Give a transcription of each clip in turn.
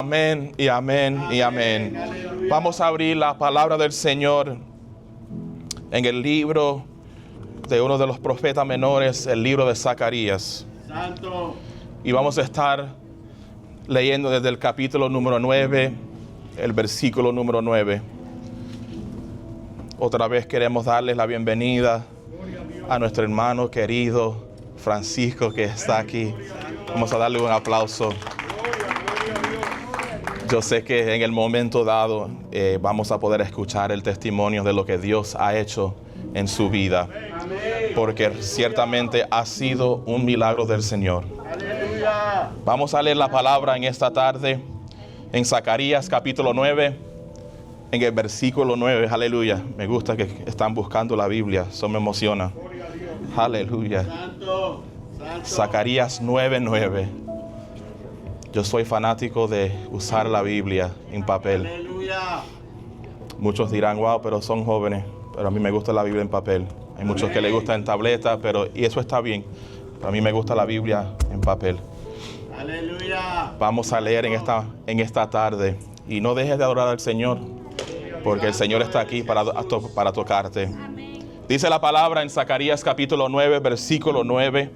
Amén y amén y amén. Vamos a abrir la palabra del Señor en el libro de uno de los profetas menores, el libro de Zacarías. Santo. Y vamos a estar leyendo desde el capítulo número 9, el versículo número 9. Otra vez queremos darles la bienvenida a nuestro hermano querido Francisco, que está aquí. Vamos a darle un aplauso. Yo sé que en el momento dado vamos a poder escuchar el testimonio de lo que Dios ha hecho en su vida, porque ciertamente ha sido un milagro del Señor. Vamos a leer la palabra en esta tarde en Zacarías capítulo 9, en el versículo 9. Aleluya. Me gusta que están buscando la Biblia, eso me emociona. Aleluya. Zacarías 9:9. Yo soy fanático de usar la Biblia en papel. Aleluya. Muchos dirán, wow, pero son jóvenes. Pero a mí me gusta la Biblia en papel. Hay muchos que les gusta en tableta, y eso está bien. Pero a mí me gusta la Biblia en papel. Aleluya. Vamos a leer en esta tarde. Y no dejes de adorar al Señor, porque el Señor está aquí para tocarte. Dice la palabra en Zacarías capítulo 9, versículo 9.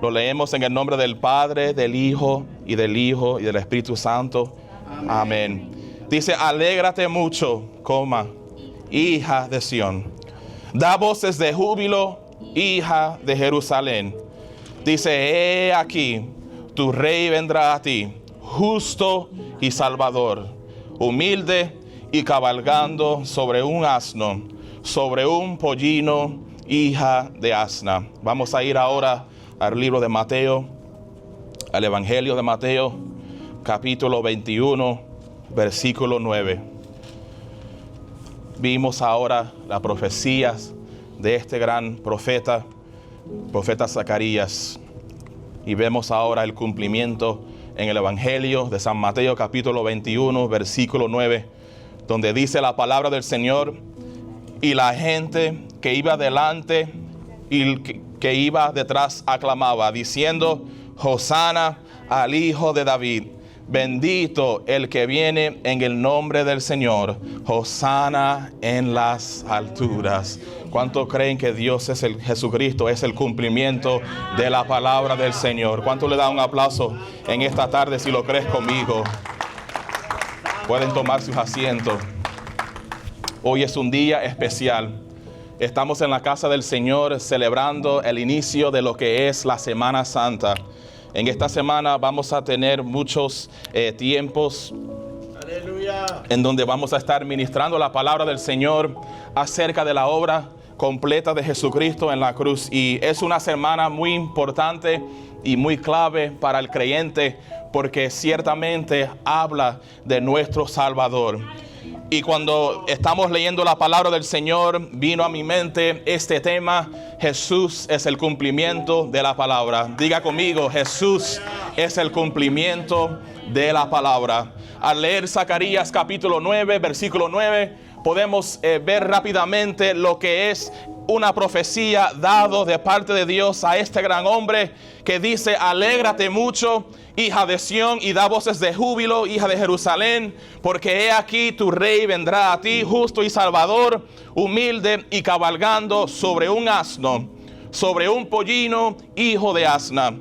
Lo leemos en el nombre del Padre, del Hijo y del Espíritu Santo. Amén. Dice, alégrate mucho, hija de Sión. Da voces de júbilo, hija de Jerusalén. Dice, he aquí, tu rey vendrá a ti, justo y salvador, humilde y cabalgando sobre un asno, sobre un pollino, hija de asna. Vamos a ir ahora al libro de Mateo, al Evangelio de Mateo, capítulo 21, versículo 9. Vimos ahora las profecías de este gran profeta Zacarías. Y vemos ahora el cumplimiento en el Evangelio de San Mateo, capítulo 21, versículo 9, donde dice la palabra del Señor: y la gente que iba delante y que iba detrás aclamaba, diciendo, Hosana al Hijo de David. Bendito el que viene en el nombre del Señor. Hosana en las alturas. ¿Cuántos creen que Dios es Jesucristo es el cumplimiento de la palabra del Señor? ¿Cuántos le dan un aplauso en esta tarde si lo crees conmigo? Pueden tomar sus asientos. Hoy es un día especial. Estamos en la casa del Señor celebrando el inicio de lo que es la Semana Santa. En esta semana vamos a tener muchos tiempos en donde vamos a estar ministrando la palabra del Señor acerca de la obra completa de Jesucristo en la cruz. Y es una semana muy importante y muy clave para el creyente, porque ciertamente habla de nuestro Salvador. Y cuando estamos leyendo la palabra del Señor, vino a mi mente este tema: Jesús es el cumplimiento de la palabra. Diga conmigo, Jesús es el cumplimiento de la palabra. Al leer Zacarías capítulo 9, versículo 9, podemos ver rápidamente lo que es una profecía dado de parte de Dios a este gran hombre, que dice, alégrate mucho, hija de Sión, y da voces de júbilo, hija de Jerusalén, porque he aquí tu rey vendrá a ti, justo y salvador, humilde y cabalgando sobre un asno, sobre un pollino, hijo de asna.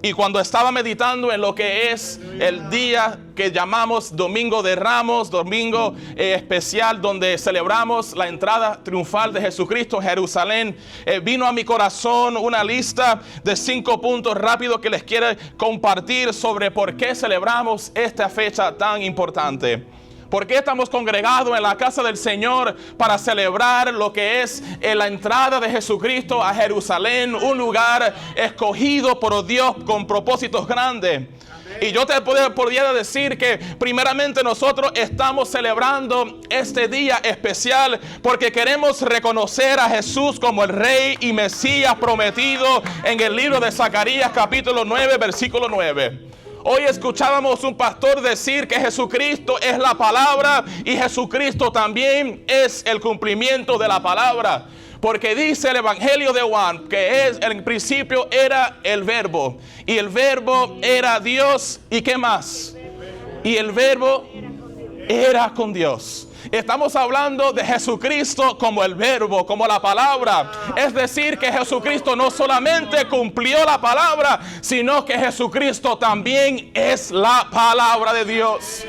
Y cuando estaba meditando en lo que es el día que llamamos Domingo de Ramos, domingo especial donde celebramos la entrada triunfal de Jesucristo en Jerusalén, vino a mi corazón una lista de 5 puntos rápidos que les quiero compartir sobre por qué celebramos esta fecha tan importante. ¿Por qué estamos congregados en la casa del Señor para celebrar lo que es la entrada de Jesucristo a Jerusalén, un lugar escogido por Dios con propósitos grandes? Y yo te podría decir que primeramente nosotros estamos celebrando este día especial porque queremos reconocer a Jesús como el Rey y Mesías prometido en el libro de Zacarías capítulo 9, versículo 9. Hoy escuchábamos un pastor decir que Jesucristo es la palabra y Jesucristo también es el cumplimiento de la palabra. Porque dice el Evangelio de Juan que en principio era el verbo, y el verbo era Dios, ¿y qué más? y el verbo era con Dios. Estamos hablando de Jesucristo como el verbo, como la palabra. Es decir, que Jesucristo no solamente cumplió la palabra, sino que Jesucristo también es la palabra de Dios.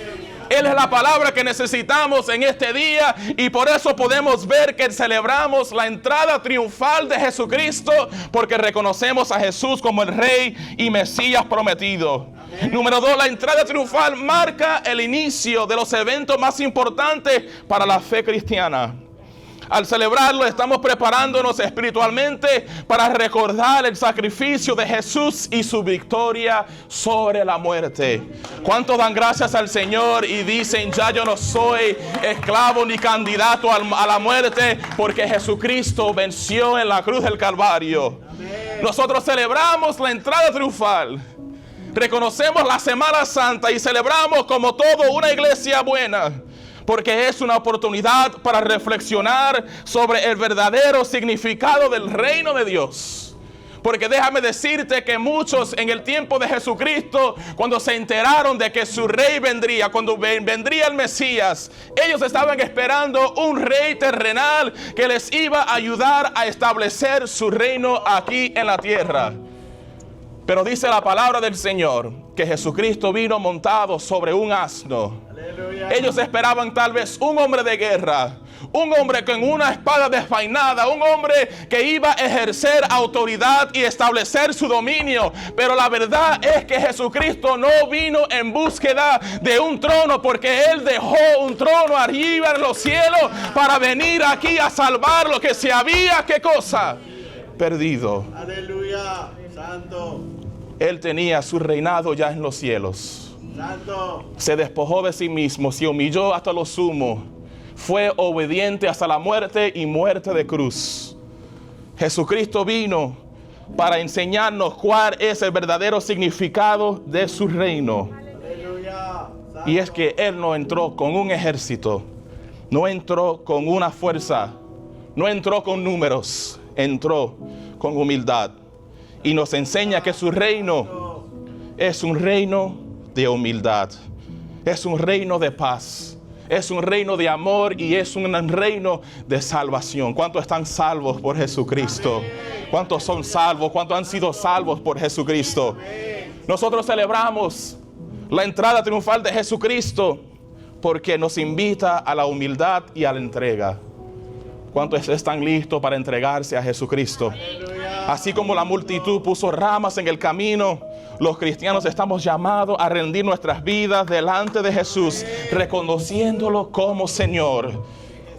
Él es la palabra que necesitamos en este día, y por eso podemos ver que celebramos la entrada triunfal de Jesucristo, porque reconocemos a Jesús como el Rey y Mesías prometido. Número 2, la entrada triunfal marca el inicio de los eventos más importantes para la fe cristiana. Al celebrarlo, estamos preparándonos espiritualmente para recordar el sacrificio de Jesús y su victoria sobre la muerte. ¿Cuántos dan gracias al Señor y dicen: ya yo no soy esclavo ni candidato a la muerte, porque Jesucristo venció en la cruz del Calvario? Nosotros celebramos la entrada triunfal. Reconocemos la Semana Santa y celebramos como todo una iglesia buena, porque es una oportunidad para reflexionar sobre el verdadero significado del reino de Dios. Porque déjame decirte que muchos en el tiempo de Jesucristo, cuando se enteraron de que su rey vendría, cuando vendría el Mesías, ellos estaban esperando un rey terrenal que les iba a ayudar a establecer su reino aquí en la tierra. Pero dice la palabra del Señor que Jesucristo vino montado sobre un asno. Aleluya. Ellos esperaban tal vez un hombre de guerra, un hombre con una espada desvainada, un hombre que iba a ejercer autoridad y establecer su dominio. Pero la verdad es que Jesucristo no vino en búsqueda de un trono, porque Él dejó un trono arriba en los cielos para venir aquí a salvar lo que se había, ¿qué cosa? Perdido. Aleluya, santo. Él tenía su reinado ya en los cielos. Santo. Se despojó de sí mismo, se humilló hasta lo sumo, fue obediente hasta la muerte y muerte de cruz. Jesucristo vino para enseñarnos cuál es el verdadero significado de su reino. Aleluya. Y es que Él no entró con un ejército, no entró con una fuerza, no entró con números, entró con humildad. Y nos enseña que su reino es un reino de humildad, es un reino de paz, es un reino de amor y es un reino de salvación. ¿Cuántos están salvos por Jesucristo? ¿Cuántos son salvos? ¿Cuántos han sido salvos por Jesucristo? Nosotros celebramos la entrada triunfal de Jesucristo porque nos invita a la humildad y a la entrega. ¿Cuántos están listos para entregarse a Jesucristo? Así como la multitud puso ramas en el camino, los cristianos estamos llamados a rendir nuestras vidas delante de Jesús, reconociéndolo como Señor.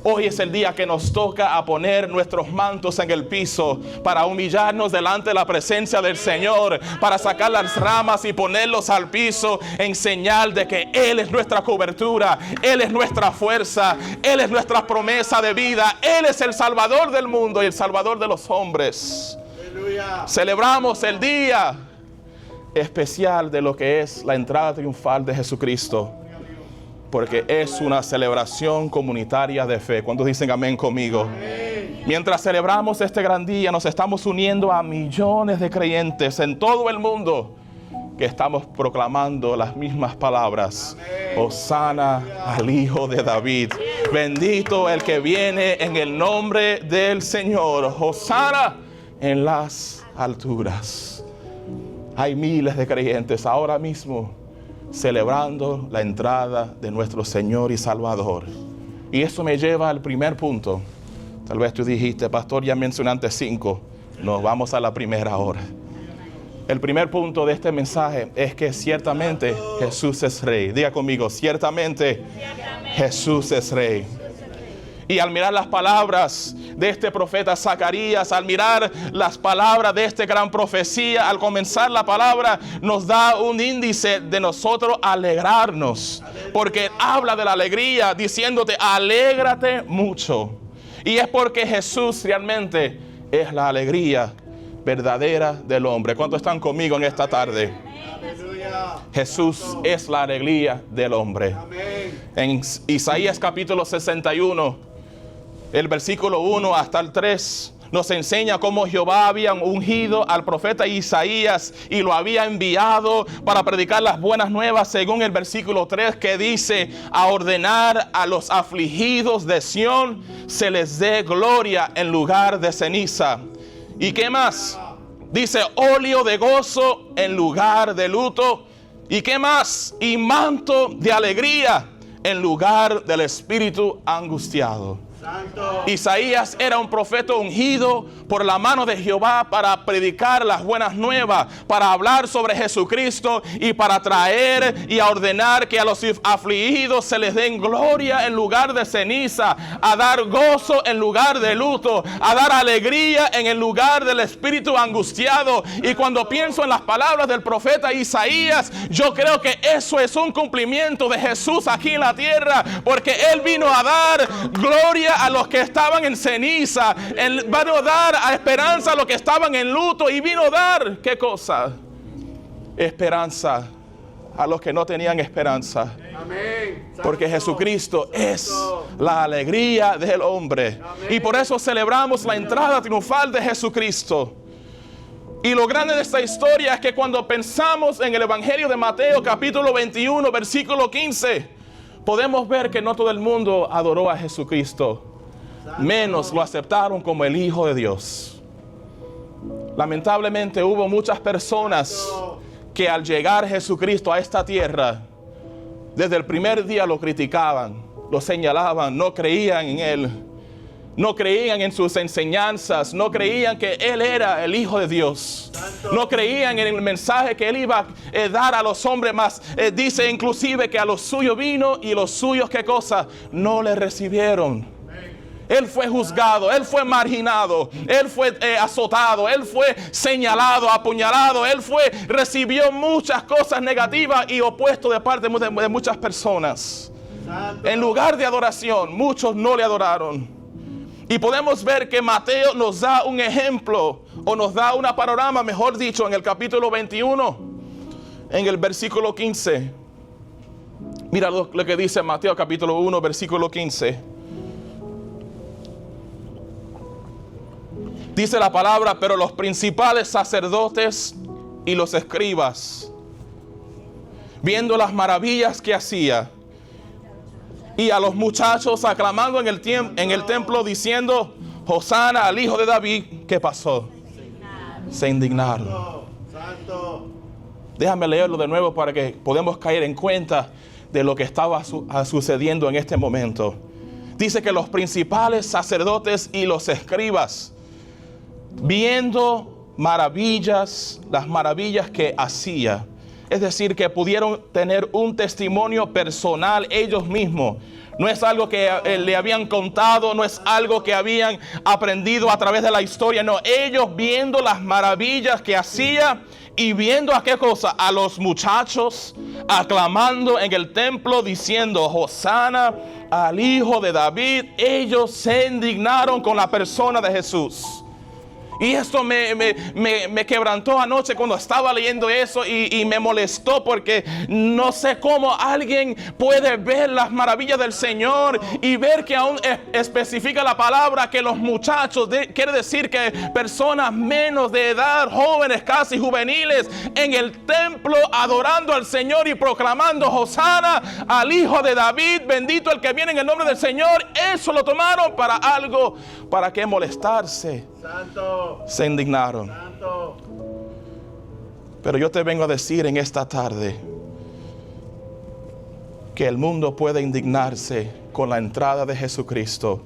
Hoy es el día que nos toca a poner nuestros mantos en el piso para humillarnos delante de la presencia del Señor, para sacar las ramas y ponerlos al piso en señal de que Él es nuestra cobertura, Él es nuestra fuerza, Él es nuestra promesa de vida, Él es el Salvador del mundo y el Salvador de los hombres. Aleluya. Celebramos el día especial de lo que es la entrada triunfal de Jesucristo, porque es una celebración comunitaria de fe. ¿Cuántos dicen amén conmigo? Amén. Mientras celebramos este gran día, nos estamos uniendo a millones de creyentes en todo el mundo que estamos proclamando las mismas palabras. Hosana al Hijo de David. Bendito el que viene en el nombre del Señor. Hosana en las alturas. Hay miles de creyentes ahora mismo celebrando la entrada de nuestro Señor y Salvador. Y eso me lleva al primer punto. Tal vez tú dijiste: pastor, ya mencionaste 5. Nos vamos a la primera hora. El primer punto de este mensaje es que ciertamente Jesús es Rey. Diga conmigo: ciertamente Jesús es Rey. Y al mirar las palabras de este profeta Zacarías, al mirar las palabras de esta gran profecía, al comenzar la palabra, nos da un índice de nosotros alegrarnos. Porque habla de la alegría, diciéndote: alégrate mucho. Y es porque Jesús realmente es la alegría verdadera del hombre. ¿Cuántos están conmigo en esta tarde? Jesús es la alegría del hombre. En Isaías capítulo 61, el versículo 1 hasta el 3, nos enseña cómo Jehová había ungido al profeta Isaías y lo había enviado para predicar las buenas nuevas, según el versículo 3, que dice: a ordenar a los afligidos de Sión se les dé gloria en lugar de ceniza. ¿Y qué más? Dice: óleo de gozo en lugar de luto. ¿Y qué más? Y manto de alegría en lugar del espíritu angustiado. Santo. Isaías era un profeta ungido por la mano de Jehová para predicar las buenas nuevas, para hablar sobre Jesucristo y para traer y a ordenar que a los afligidos se les den gloria en lugar de ceniza, a dar gozo en lugar de luto, a dar alegría en el lugar del espíritu angustiado. Y cuando pienso en las palabras del profeta Isaías, yo creo que eso es un cumplimiento de Jesús aquí en la tierra, porque Él vino a dar gloria a los que estaban en ceniza, Él vino a dar a esperanza a los que estaban en luto, y vino a dar, ¿qué cosa? Esperanza a los que no tenían esperanza. Amén. Porque Jesucristo es la alegría del hombre. Y por eso celebramos la entrada triunfal de Jesucristo. Y lo grande de esta historia es que cuando pensamos en el Evangelio de Mateo capítulo 21 versículo 15, podemos ver que no todo el mundo adoró a Jesucristo, menos lo aceptaron como el Hijo de Dios. Lamentablemente hubo muchas personas que al llegar Jesucristo a esta tierra, desde el primer día lo criticaban, lo señalaban, no creían en Él, no creían en sus enseñanzas, no creían que Él era el Hijo de Dios, no creían en el mensaje que Él iba a dar a los hombres más. Dice inclusive que a los suyos vino y los suyos, ¿qué cosa? No le recibieron. Él fue juzgado, Él fue marginado, Él fue azotado, Él fue señalado, apuñalado, recibió muchas cosas negativas y opuestas de parte de muchas personas. En lugar de adoración, muchos no le adoraron. Y podemos ver que Mateo nos da un ejemplo, o nos da una panorama, mejor dicho, en el capítulo 21, en el versículo 15. Mira lo que dice Mateo capítulo 1, versículo 15. Dice la palabra: pero los principales sacerdotes y los escribas, viendo las maravillas que hacía, y a los muchachos aclamando en el templo diciendo: Hosana al Hijo de David, ¿qué pasó? Se indignaron. Santo. Déjame leerlo de nuevo para que podamos caer en cuenta de lo que estaba sucediendo en este momento. Dice que los principales sacerdotes y los escribas, viendo maravillas, las maravillas que hacía, es decir, que pudieron tener un testimonio personal ellos mismos. No es algo que le habían contado, no es algo que habían aprendido a través de la historia. No, ellos viendo las maravillas que hacía y viendo a qué cosa, a los muchachos aclamando en el templo diciendo: Hosana al Hijo de David. Ellos se indignaron con la persona de Jesús. Y esto me quebrantó anoche cuando estaba leyendo eso y me molestó, porque no sé cómo alguien puede ver las maravillas del Señor y ver que aún especifica la palabra que los muchachos, quiere decir que personas menos de edad, jóvenes casi juveniles, en el templo adorando al Señor y proclamando: Hosana al Hijo de David, bendito el que viene en el nombre del Señor. Eso lo tomaron para algo, para que molestarse. Santo. Se indignaron. Santo. Pero yo te vengo a decir en esta tarde que el mundo puede indignarse con la entrada de Jesucristo.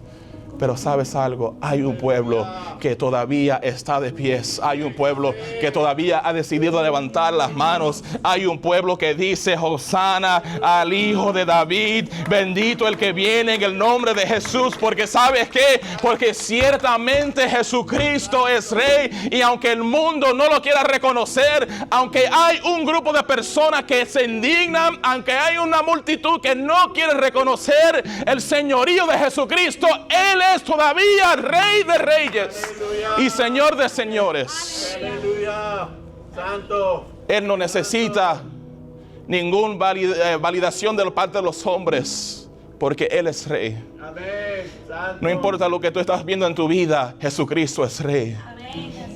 Pero ¿sabes algo? Hay un pueblo que todavía está de pies. Hay un pueblo que todavía ha decidido levantar las manos. Hay un pueblo que dice: Hosana al Hijo de David, bendito el que viene en el nombre de Jesús. Porque ¿sabes qué? Porque ciertamente Jesucristo es Rey. Y aunque el mundo no lo quiera reconocer, aunque hay un grupo de personas que se indignan, aunque hay una multitud que no quiere reconocer el señorío de Jesucristo, Él es todavía Rey de reyes. Aleluya. Y Señor de señores. Aleluya. Santo. Él no necesita ninguna validación de parte de los hombres porque Él es Rey. Amén. Santo. No importa lo que tú estás viendo en tu vida, Jesucristo es Rey.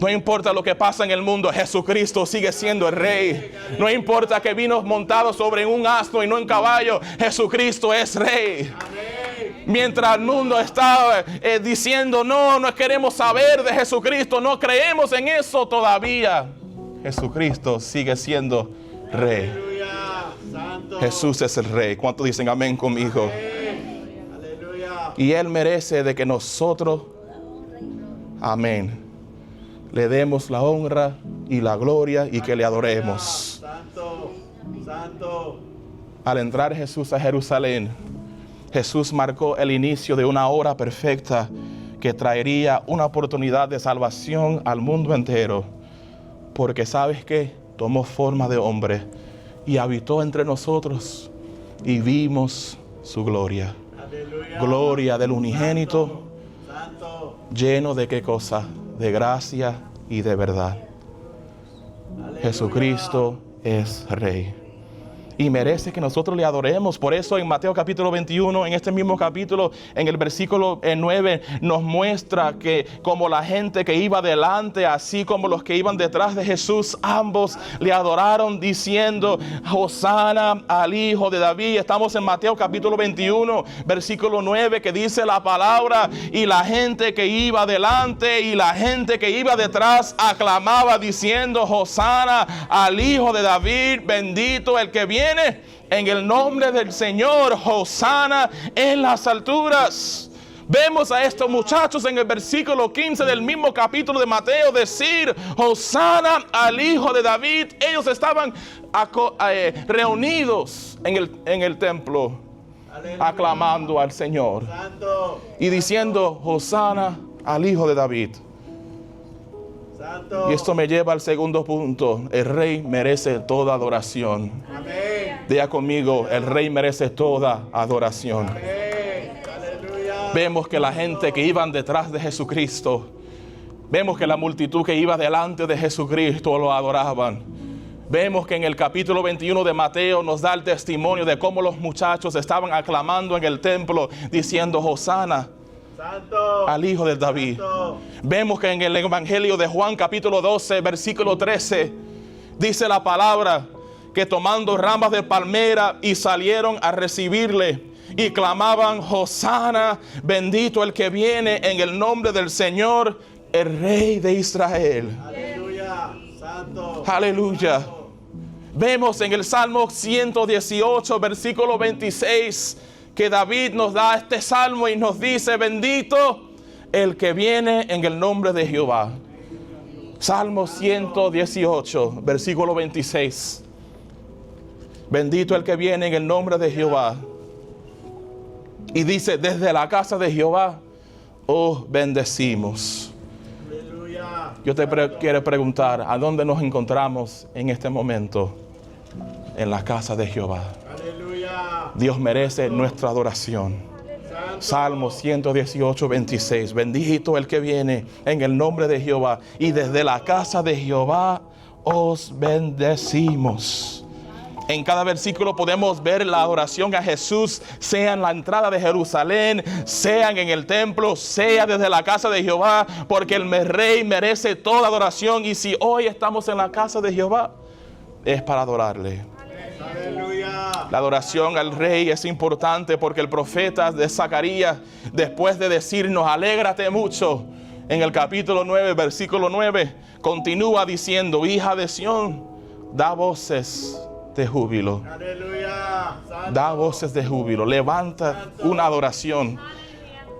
No importa lo que pasa en el mundo, Jesucristo sigue siendo el Rey. No importa que vino montado sobre un asno y no en caballo, Jesucristo es Rey. Amén. Mientras el mundo está diciendo, no queremos saber de Jesucristo, no creemos en eso todavía, Jesucristo sigue siendo Rey. Aleluya. Santo. Jesús es el Rey. ¿Cuántos dicen amén conmigo? Amén. Aleluya. Y Él merece de que nosotros, amén, le demos la honra y la gloria y que le adoremos. Santo. Santo. Al entrar Jesús a Jerusalén, Jesús marcó el inicio de una hora perfecta que traería una oportunidad de salvación al mundo entero. Porque ¿sabes qué? Tomó forma de hombre y habitó entre nosotros y vimos su gloria. Aleluya. Gloria del unigénito, Santo. lleno de qué cosa, de gracia y de verdad. Aleluya. Jesucristo es Rey. Y merece que nosotros le adoremos. Por eso en Mateo capítulo 21, en este mismo capítulo, en el versículo 9, nos muestra que como la gente que iba delante, así como los que iban detrás de Jesús, ambos le adoraron diciendo, Hosana al Hijo de David. Estamos en Mateo capítulo 21, versículo 9, que dice la palabra, y la gente que iba delante y la gente que iba detrás aclamaba diciendo, Hosana al Hijo de David, bendito el que viene en el nombre del Señor, Hosana en las alturas. Vemos a estos muchachos en el versículo 15 del mismo capítulo de Mateo decir, Hosana al Hijo de David. Ellos estaban reunidos en el templo, Aleluya. aclamando al Señor Santo. y diciendo, Hosana al Hijo de David. Santo. Y esto me lleva al segundo punto. El Rey merece toda adoración. Amén. Diga conmigo, el Rey merece toda adoración. Amén. Aleluya. Vemos que la gente que iban detrás de Jesucristo, vemos que la multitud que iba delante de Jesucristo lo adoraban. Vemos que en el capítulo 21 de Mateo nos da el testimonio de cómo los muchachos estaban aclamando en el templo diciendo, Hosana Santo. al Hijo de David. Santo. Vemos que en el Evangelio de Juan capítulo 12, versículo 13, dice la palabra que tomando ramas de palmera y salieron a recibirle y clamaban, Hosana, bendito el que viene en el nombre del Señor, el Rey de Israel. Aleluya. Santo. Aleluya. Vemos en el Salmo 118, versículo 26, que David nos da este salmo y nos dice, bendito el que viene en el nombre de Jehová. Salmo 118, versículo 26. Bendito el que viene en el nombre de Jehová. Y dice, desde la casa de Jehová, os bendecimos. Aleluya. Yo te quiero preguntar, ¿a dónde nos encontramos en este momento? En la casa de Jehová. Aleluya. Dios merece nuestra adoración. Santo. Salmo 118, 26. Bendito el que viene en el nombre de Jehová. Y desde la casa de Jehová os bendecimos. En cada versículo podemos ver la adoración a Jesús, sea en la entrada de Jerusalén, sea en el templo, sea desde la casa de Jehová, porque el Rey merece toda adoración. Y si hoy estamos en la casa de Jehová, es para adorarle. Aleluya. La adoración al Rey es importante porque el profeta de Zacarías, después de decirnos, alégrate mucho, en el capítulo 9, versículo 9, continúa diciendo, hija de Sión, da voces de júbilo. Aleluya. Santo. Da voces de júbilo. Levanta una adoración.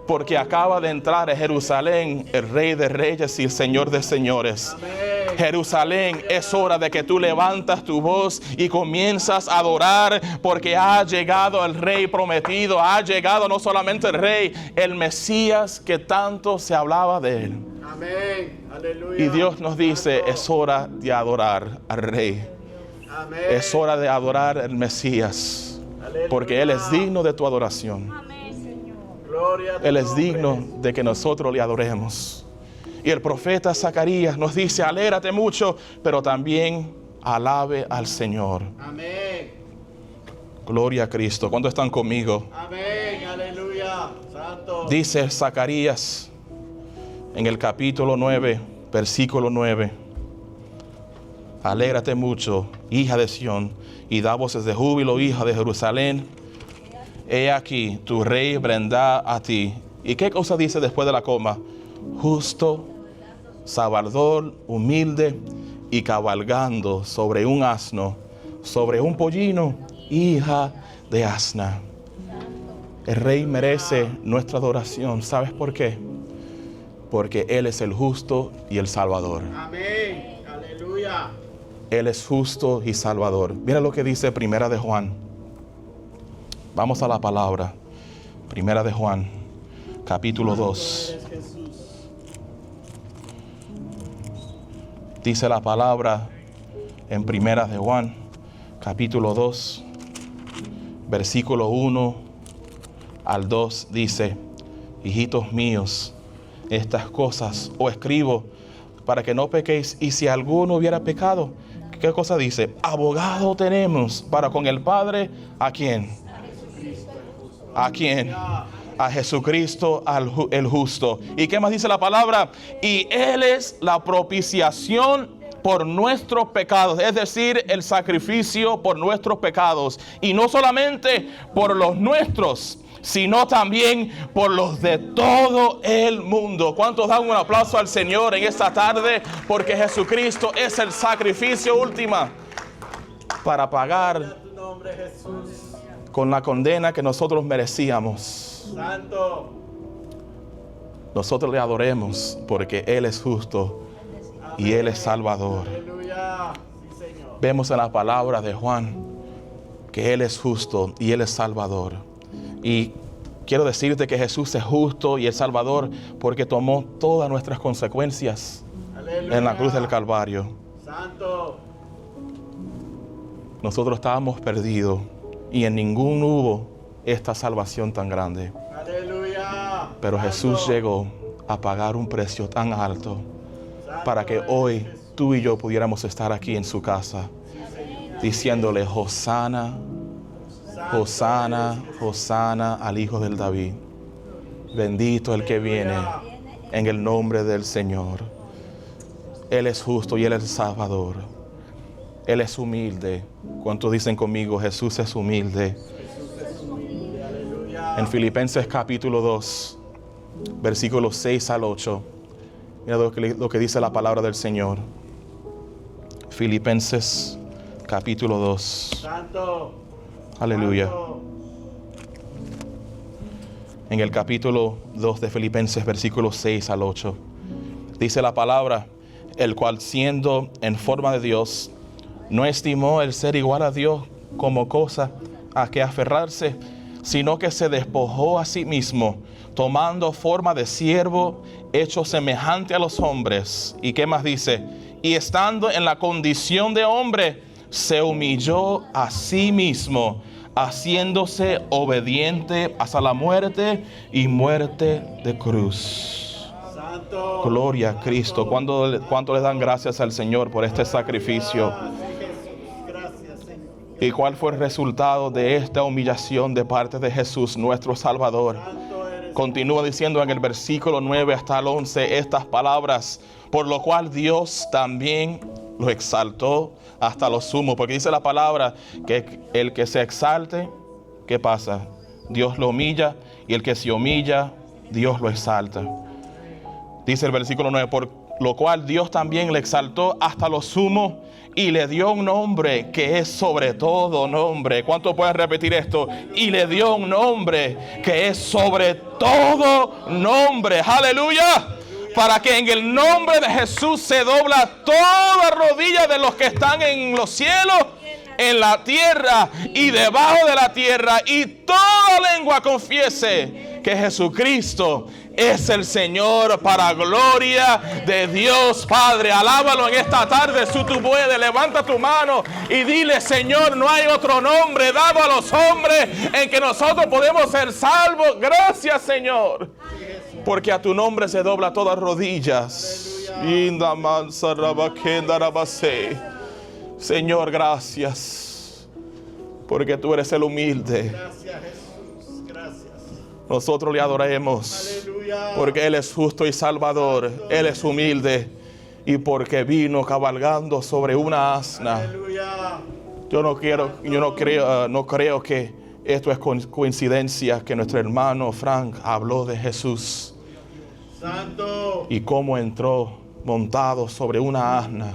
Porque acaba de entrar a Jerusalén el Rey de Reyes y el Señor de Señores. Amén. Jerusalén, es hora de que tú levantas tu voz y comienzas a adorar, porque ha llegado el Rey prometido. Ha llegado no solamente el Rey, el Mesías que tanto se hablaba de él. Amén. Aleluya. Y Dios nos dice, es hora de adorar al Rey. Amén. Es hora de adorar al Mesías, Aleluya. porque Él es digno de tu adoración. Gloria a tu Él es nombre. digno de que nosotros le adoremos. Y el profeta Zacarías nos dice, alégrate mucho, pero también alabe al Señor. Amén. Gloria a Cristo. ¿Cuántos están conmigo? Amén. Aleluya. Santo. Dice Zacarías en el capítulo 9, versículo 9. Alégrate mucho, hija de Sión, y da voces de júbilo, hija de Jerusalén. He aquí, tu rey vendrá a ti. ¿Y qué cosa dice después de la coma? Justo, salvador, humilde y cabalgando sobre un asno, sobre un pollino, hija de asna. El rey merece nuestra adoración. ¿Sabes por qué? Porque Él es el justo y el salvador. Amén. Aleluya. Él es justo y salvador. Mira lo que dice Primera de Juan. Vamos a la palabra. Primera de Juan, capítulo 2. Eres Jesús. Dice la palabra en Primera de Juan, capítulo 2, versículo 1 al 2. Dice: hijitos míos, estas cosas os escribo para que no pequéis. Y si alguno hubiera pecado, ¿qué cosa dice? Abogado tenemos para con el Padre. ¿A quién? ¿A quién? A Jesucristo, el justo. ¿Y qué más dice la palabra? Y Él es la propiciación por nuestros pecados, es decir, el sacrificio por nuestros pecados. Y no solamente por los nuestros, sino también por los de todo el mundo. ¿Cuántos dan un aplauso al Señor en esta tarde? Porque Jesucristo es el sacrificio último para pagar Tu nombre, Jesús. con la condena que nosotros merecíamos. Santo. Nosotros le adoremos porque Él es justo y Él es salvador. Aleluya. Sí, Señor. Vemos en la palabra de Juan que Él es justo y Él es salvador. Y quiero decirte que Jesús es justo y es salvador porque tomó todas nuestras consecuencias Aleluya. en la cruz del Calvario. Santo. Nosotros estábamos perdidos y en ningún hubo esta salvación tan grande. Aleluya. Pero Jesús llegó a pagar un precio tan alto para que hoy tú y yo pudiéramos estar aquí en su casa diciéndole: Hosana, Hosana, Hosana al Hijo del David. Bendito el que viene en el nombre del Señor. Él es justo y Él es salvador. Él es humilde. ¿Cuántos dicen conmigo? Jesús es humilde. En Filipenses capítulo 2, versículos 6 al 8. Mira lo que dice la palabra del Señor. Filipenses capítulo 2. Santo. Aleluya. Santo. En el capítulo 2 de Filipenses, versículos 6 al 8. Dice la palabra: el cual siendo en forma de Dios, no estimó el ser igual a Dios como cosa a que aferrarse, sino que se despojó a sí mismo, tomando forma de siervo, hecho semejante a los hombres. ¿Y qué más dice? Y estando en la condición de hombre, se humilló a sí mismo, haciéndose obediente hasta la muerte y muerte de cruz. Santo. Gloria a Cristo. ¿Cuánto le dan gracias al Señor por este sacrificio? Gracias, Señor. ¿Y cuál fue el resultado de esta humillación de parte de Jesús, nuestro Salvador? Santo eres. Continúa diciendo en el versículo 9 hasta el 11 estas palabras: por lo cual Dios también lo exaltó hasta lo sumo. Porque dice la palabra que el que se exalte, ¿qué pasa? Dios lo humilla, y el que se humilla, Dios lo exalta. Dice el versículo 9: por lo cual Dios también le exaltó hasta lo sumo y le dio un nombre que es sobre todo nombre. ¿Cuántos pueden repetir esto? Y le dio un nombre que es sobre todo nombre. ¡Aleluya! Para que en el nombre de Jesús se dobla toda rodilla de los que están en los cielos, en la tierra y debajo de la tierra, y toda lengua confiese que Jesucristo es el Señor, para gloria de Dios Padre. Alábalo en esta tarde si tú puedes. Levanta tu mano y dile: Señor, no hay otro nombre dado a los hombres en que nosotros podemos ser salvos. Gracias, Señor, porque a tu nombre se dobla todas rodillas. Señor, gracias. porque tú eres el humilde. Gracias, Jesús. Gracias. Nosotros le adoremos, Aleluya. porque Él es justo y salvador. Él es humilde y porque vino cabalgando sobre una asna. Aleluya. Yo no creo que esto es coincidencia que nuestro hermano Frank habló de Jesús Santo. y cómo entró montado sobre una asna.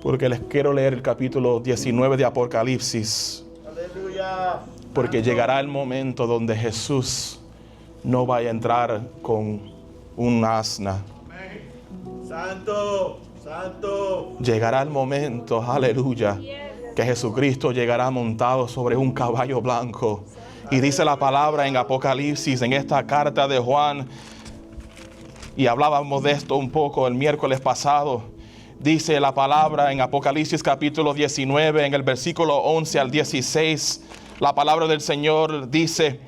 Porque les quiero leer el capítulo 19 de Apocalipsis. Aleluya. Porque llegará el momento donde Jesús no vaya a entrar con un asna. Santo. Santo. Llegará el momento, aleluya, que Jesucristo llegará montado sobre un caballo blanco. Y dice la palabra en Apocalipsis, en esta carta de Juan, y hablábamos de esto un poco el miércoles pasado. Dice la palabra en Apocalipsis capítulo 19, en el versículo 11 al 16, la palabra del Señor dice: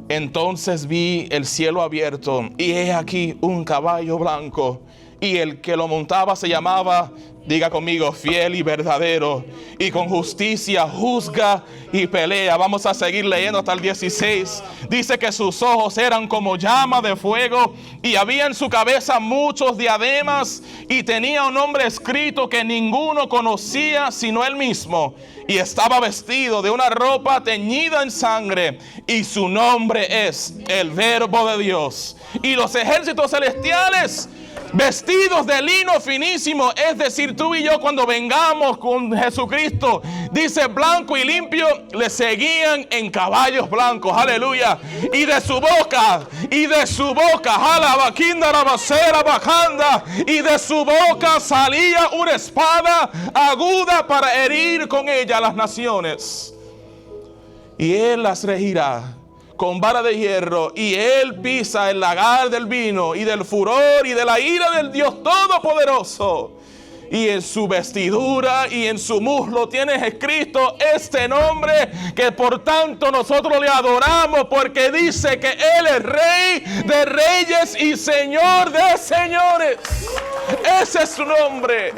entonces vi el cielo abierto, y he aquí un caballo blanco, y el que lo montaba se llamaba, diga conmigo, fiel y verdadero, y con justicia juzga y pelea. Vamos a seguir leyendo hasta el 16. Dice que sus ojos eran como llama de fuego, y había en su cabeza muchos diademas, y tenía un nombre escrito que ninguno conocía sino él mismo, y estaba vestido de una ropa teñida en sangre, y su nombre es el Verbo de Dios. Y los ejércitos celestiales, vestidos de lino finísimo, es decir, tú y yo cuando vengamos con Jesucristo, dice blanco y limpio, le seguían en caballos blancos, aleluya. Y de su boca, y de su boca salía una espada aguda para herir con ella las naciones. Y él las regirá con vara de hierro, y él pisa el lagar del vino y del furor y de la ira del Dios Todopoderoso. Y en su vestidura y en su muslo tienes escrito este nombre, que por tanto nosotros le adoramos, porque dice que él es Rey de reyes y Señor de señores. Ese es su nombre.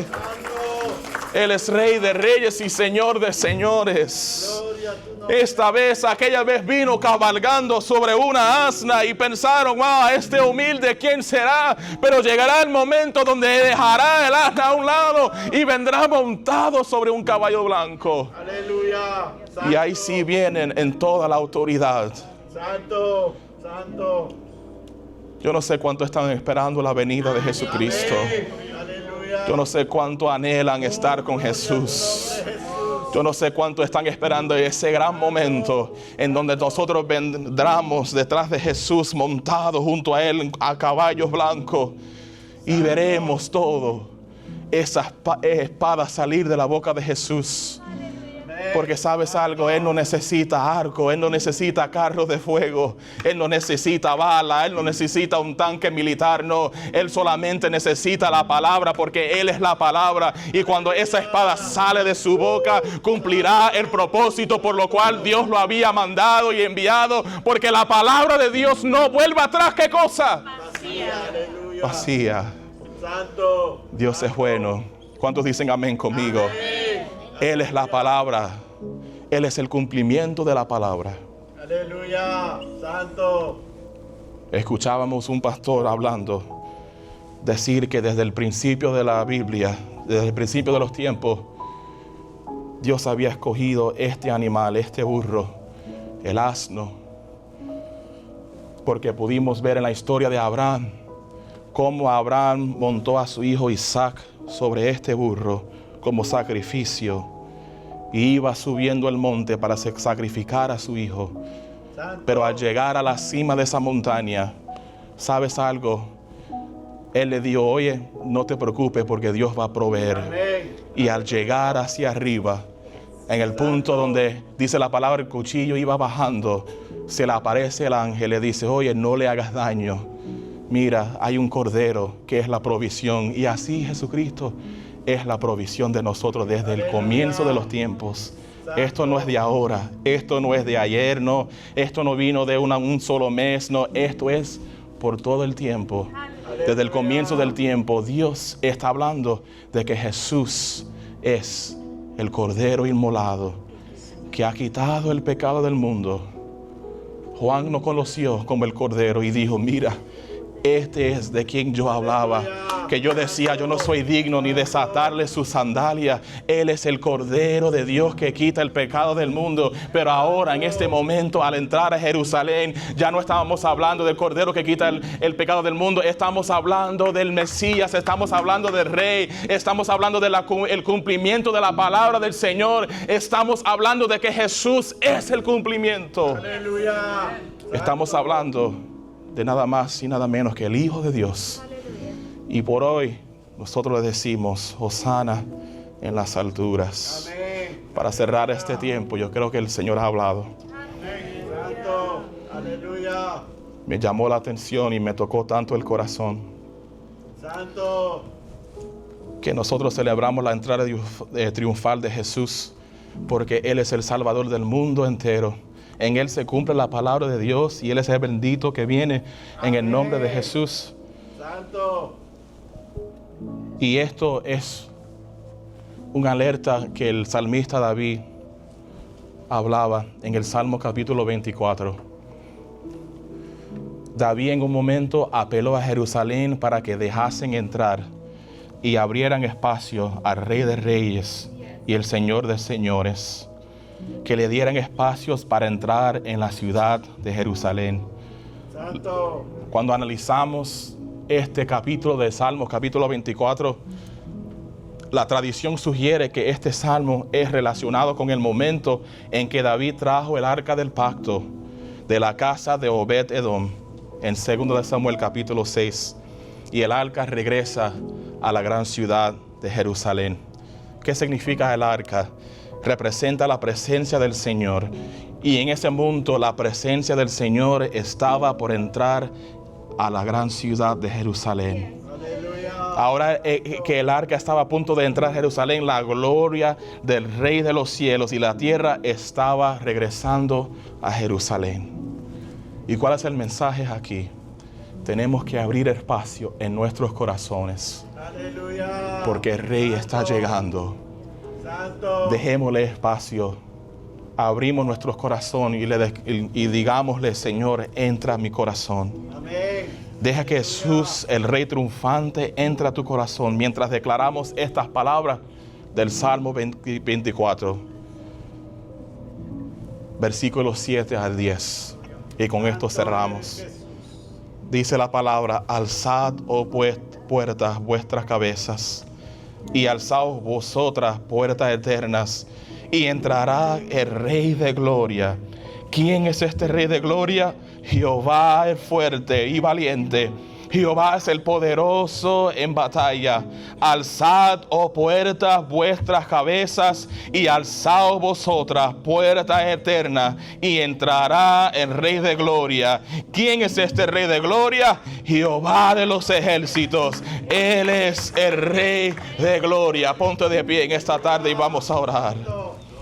Él es Rey de reyes y Señor de señores. Esta vez, aquella vez vino cabalgando sobre una asna y pensaron: este humilde, ¿quién será? Pero llegará el momento donde dejará el asna a un lado y vendrá montado sobre un caballo blanco. Aleluya. Santo. Y ahí sí vienen en toda la autoridad. Santo. Santo. Yo no sé cuánto están esperando la venida de Jesucristo. Aleluya. Yo no sé cuánto anhelan estar con Jesús. Yo no sé cuánto están esperando ese gran momento en donde nosotros vendremos detrás de Jesús montado junto a Él a caballos blancos, y veremos todo esa espada salir de la boca de Jesús. Porque sabes algo, Él no necesita arco, Él no necesita carros de fuego, Él no necesita bala, Él no necesita un tanque militar, no. Él solamente necesita la palabra, porque Él es la palabra. Y cuando esa espada sale de su boca, cumplirá el propósito por lo cual Dios lo había mandado y enviado. Porque la palabra de Dios no vuelve atrás. ¿Qué cosa? Vacía. Santo. Dios es bueno. ¿Cuántos dicen amén conmigo? Él es la palabra. Él es el cumplimiento de la palabra. Aleluya. Santo. Escuchábamos un pastor hablando, decir que desde el principio de la Biblia, desde el principio de los tiempos, Dios había escogido este animal, este burro, el asno, porque pudimos ver en la historia de Abraham cómo Abraham montó a su hijo Isaac sobre este burro como sacrificio, y iba subiendo el monte para sacrificar a su hijo. Pero al llegar a la cima de esa montaña, ¿sabes algo? Él le dijo: oye, no te preocupes, porque Dios va a proveer. Amén. Y al llegar hacia arriba, en el punto donde dice la palabra, el cuchillo iba bajando, se le aparece el ángel, le dice: oye, no le hagas daño. Mira, hay un cordero que es la provisión. Y así Jesucristo es la provisión de nosotros desde el comienzo de los tiempos. Esto no es de ahora, esto no es de ayer, no. Esto no vino de un solo mes, no. Esto es por todo el tiempo. Desde el comienzo del tiempo, Dios está hablando de que Jesús es el Cordero inmolado, que ha quitado el pecado del mundo. Juan lo conoció como el Cordero y dijo, mira, este es de quien yo hablaba, que yo decía, yo no soy digno ni desatarle sus sandalias. Él es el Cordero de Dios que quita el pecado del mundo. Pero ahora, en este momento, al entrar a Jerusalén, ya no estábamos hablando del Cordero que quita el pecado del mundo. Estamos hablando del Mesías, estamos hablando del Rey, estamos hablando del cumplimiento de la palabra del Señor. Estamos hablando de que Jesús es el cumplimiento. Aleluya. Estamos hablando de nada más y nada menos que el Hijo de Dios. Y por hoy nosotros le decimos Hosana en las alturas. Amén. Para cerrar este tiempo, yo creo que el Señor ha hablado. Santo. Aleluya. Me llamó la atención y me tocó tanto el corazón Santo. que nosotros celebramos la entrada triunfal de Jesús, porque Él es el Salvador del mundo entero. En Él se cumple la palabra de Dios y Él es el bendito que viene en el nombre de Jesús. Santo. Y esto es una alerta que el salmista David hablaba en el Salmo capítulo 24. David en un momento apeló a Jerusalén para que dejasen entrar y abrieran espacio al Rey de Reyes y el Señor de Señores, que le dieran espacios para entrar en la ciudad de Jerusalén. Santo. Cuando analizamos este capítulo de Salmos, capítulo 24, la tradición sugiere que este salmo es relacionado con el momento en que David trajo el arca del pacto de la casa de Obed-Edom en 2 de Samuel capítulo 6, y el arca regresa a la gran ciudad de Jerusalén. ¿Qué significa el arca? Representa la presencia del Señor, y en ese momento la presencia del Señor estaba por entrar a la gran ciudad de Jerusalén. Aleluya. Ahora que el arca estaba a punto de entrar a Jerusalén, la gloria del Rey de los cielos y la tierra estaba regresando a Jerusalén. ¿Y cuál es el mensaje aquí? Tenemos que abrir espacio en nuestros corazones, Aleluya. porque el Rey está llegando. Santo. Dejémosle espacio, abrimos nuestros corazones y digámosle, Señor, entra a mi corazón. Amén. Deja que Jesús, el Rey triunfante, entre a tu corazón mientras declaramos estas palabras del Salmo 24, versículos 7 al 10. Y con esto cerramos. Dice la palabra, alzad, oh puertas, vuestras cabezas, y alzaos vosotras, puertas eternas, y entrará el Rey de gloria. ¿Quién es este Rey de gloria? Jehová el fuerte y valiente. Jehová es el poderoso en batalla. Alzad, oh puertas, vuestras cabezas, y alzaos vosotras, puertas eternas, y entrará el Rey de gloria. ¿Quién es este Rey de gloria? Jehová de los ejércitos. Él es el Rey de gloria. Ponte de pie en esta tarde y vamos a orar.